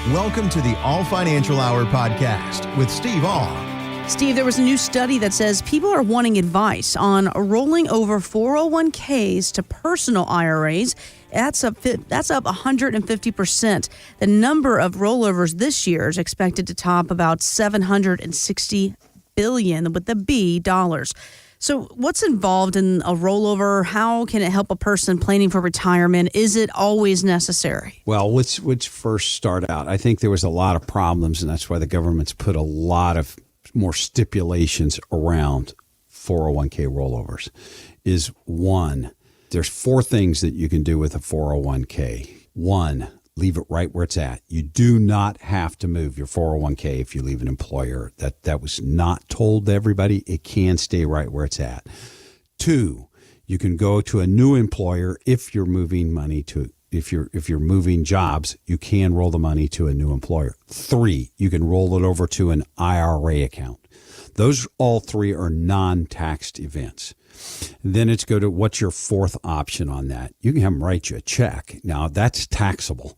Welcome to the All Financial Hour podcast with Steve All. Steve, there was a new study that says people are wanting advice on rolling over 401ks to personal IRAs. That's up 150%. The number of rollovers this year is expected to top about $760 billion with the B dollars. So what's involved in a rollover? How can it help a person planning for retirement? Is it always necessary? Well, let's first start out. I think there was a lot of problems, and that's why the government's put a lot of more stipulations around 401k rollovers. Is one, there's four things that you can do with a 401k. One, leave it right where it's at. You do not have to move your 401k if you leave an employer. That was not told to everybody. It can stay right where it's at. Two, you can go to a new employer if you're moving money to if you're moving jobs, you can roll the money to a new employer. Three, you can roll it over to an IRA account. Those all three are non-taxed events. Then it's go to what's your fourth option on that. You can have them write you a check. Now that's taxable,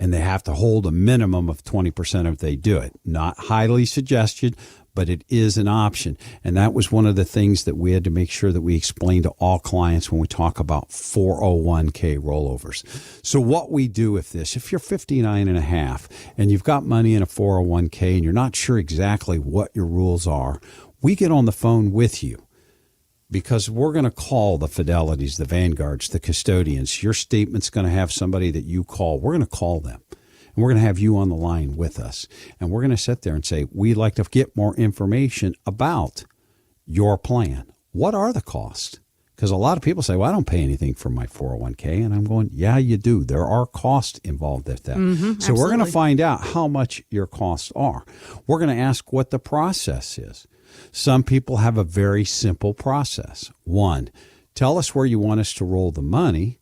and they have to hold a minimum of 20% if they do it. Not highly suggested, but it is an option. And that was one of the things that we had to make sure that we explain to all clients when we talk about 401k rollovers. So what we do with this, if you're 59 and a half and you've got money in a 401k and you're not sure exactly what your rules are, we get on the phone with you because we're going to call the Fidelities, the Vanguards, the custodians. Your statement's going to have somebody that you call. We're going to call them. And we're going to have you on the line with us. And we're going to sit there and say, we'd like to get more information about your plan. What are the costs? Because a lot of people say, well, I don't pay anything for my 401k. And I'm going, yeah, you do. There are costs involved with that. So we're going to find out how much your costs are. We're going to ask what the process is. Some people have a very simple process. One, tell us where you want us to roll the money.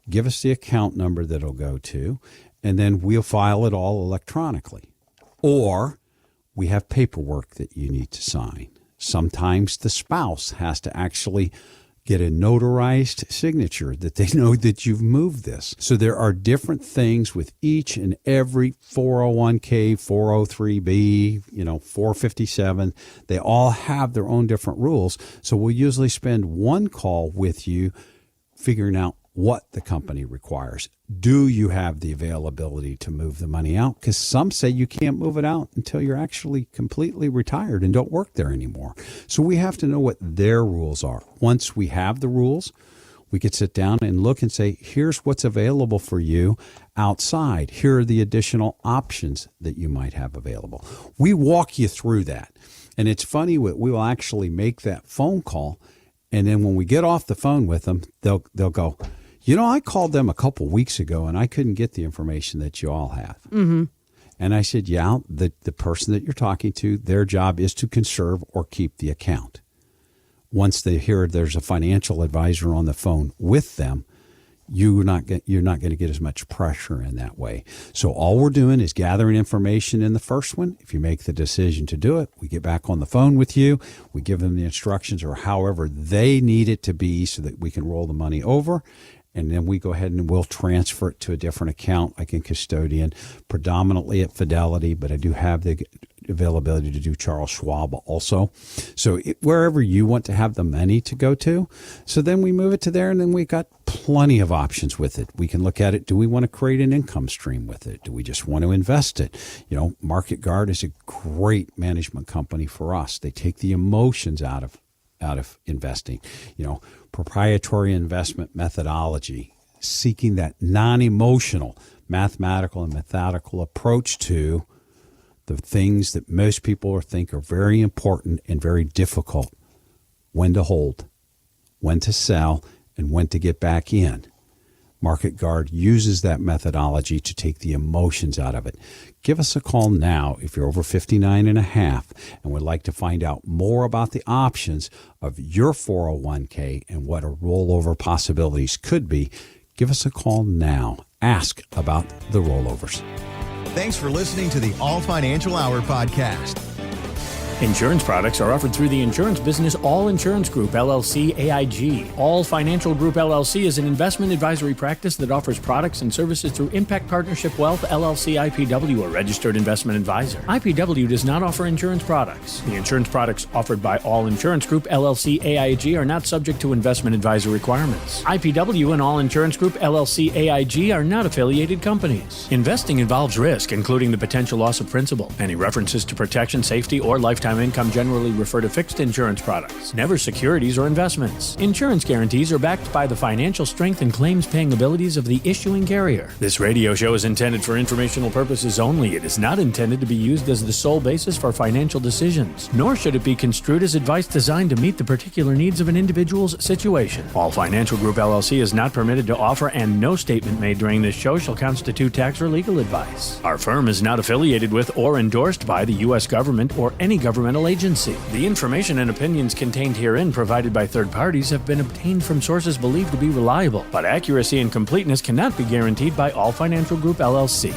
Give us the account number that it'll go to. And then we'll file it all electronically. Or we have paperwork that you need to sign. Sometimes the spouse has to actually get a notarized signature that they know that you've moved this. So there are different things with each and every 401k, 403b, 457. They all have their own different rules. So we'll usually spend one call with you figuring out what the company requires. Do you have the availability to move the money out? Because some say you can't move it out until you're actually completely retired and don't work there anymore. So we have to know what their rules are. Once we have the rules, we could sit down and look and say, here's what's available for you outside. Here are the additional options that you might have available. We walk you through that. And it's funny, we will actually make that phone call. And then when we get off the phone with them, they'll go, I called them a couple weeks ago and I couldn't get the information that you all have. Mm-hmm. And I said, yeah, the person that you're talking to, their job is to conserve or keep the account. Once they hear there's a financial advisor on the phone with them, you're not going to get as much pressure in that way. So all we're doing is gathering information in the first one. If you make the decision to do it, we get back on the phone with you. We give them the instructions or however they need it to be so that we can roll the money over. And then we go ahead and we'll transfer it to a different account, like in custodian, predominantly at Fidelity, but I do have the availability to do Charles Schwab also. So wherever you want to have the money to go to. So then we move it to there, and then we've got plenty of options with it. We can look at it. Do we want to create an income stream with it? Do we just want to invest it? Market Guard is a great management company for us. They take the emotions out of investing, proprietary investment methodology, seeking that non-emotional, mathematical and methodical approach to the things that most people think are very important and very difficult. When to hold, when to sell, and when to get back in. Market Guard uses that methodology to take the emotions out of it. Give us a call now if you're over 59 and a half and would like to find out more about the options of your 401k and what a rollover possibilities could be. Give us a call now. Ask about the rollovers. Thanks for listening to the All Financial Hour podcast. Insurance products are offered through the insurance business All Insurance Group, LLC, AIG. All Financial Group, LLC is an investment advisory practice that offers products and services through Impact Partnership Wealth, LLC, IPW, a registered investment advisor. IPW does not offer insurance products. The insurance products offered by All Insurance Group, LLC, AIG are not subject to investment advisor requirements. IPW and All Insurance Group, LLC, AIG are not affiliated companies. Investing involves risk, including the potential loss of principal. Any references to protection, safety, or lifetime income generally refer to fixed insurance products, never securities or investments. Insurance guarantees are backed by the financial strength and claims-paying abilities of the issuing carrier. This radio show is intended for informational purposes only. It is not intended to be used as the sole basis for financial decisions, nor should it be construed as advice designed to meet the particular needs of an individual's situation. All Financial Group, LLC is not permitted to offer, and no statement made during this show shall constitute tax or legal advice. Our firm is not affiliated with or endorsed by the U.S. government or any governmental agency. The information and opinions contained herein provided by third parties have been obtained from sources believed to be reliable, but accuracy and completeness cannot be guaranteed by All Financial Group, LLC.